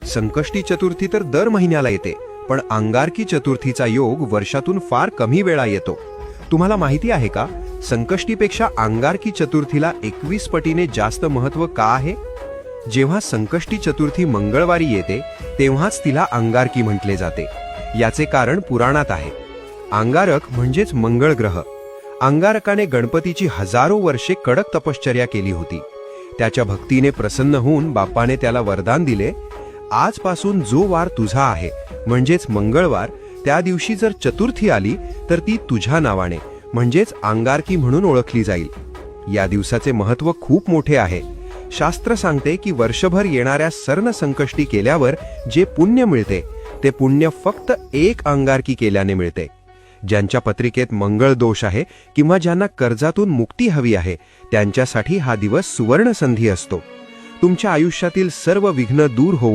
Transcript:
संकष्टी चतुर्थी तर दर महिन्याला येते, पण अंगारकी चतुर्थीचा योग वर्षातून फार कमी वेळा येतो. तुम्हाला माहिती आहे का, संकष्टीपेक्षा अंगारकी चतुर्थीला 21 पटीने जास्त महत्त्व का आहे? जेव्हा संकष्टी चतुर्थी मंगळवारी येते तेव्हाच तिला अंगारकी म्हटले जाते. याचे कारण पुराणात आहे. अंगारक म्हणजेच मंगळ ग्रह. अंगारकाने गणपतीची हजारो वर्षे कडक तपश्चर्या केली होती. त्याच्या भक्तीने प्रसन्न होऊन बाप्पाने त्याला वरदान दिले, आजपासून जो वार तुझा आहे म्हणजेच मंगळवार, त्या दिवशी जर चतुर्थी आली तर ती तुझ्या नावाने म्हणजेच अंगारकी म्हणून ओळखली जाईल. या दिवसाचे महत्त्व खूप मोठे आहे. शास्त्र सांगते की वर्षभर येणाऱ्या सर्ण संकष्टी केल्यावर जे पुण्य मिळते ते पुण्य फक्त एक अंगारकी केल्याने मिळते. ज्यांच्या पत्रिकेत मंगळ दोष आहे किंवा ज्यांना कर्जातून मुक्ती हवी आहे त्यांच्यासाठी हा दिवस सुवर्ण संधी असतो. तुमच्या आयुष्यातील सर्व विघ्न दूर होवो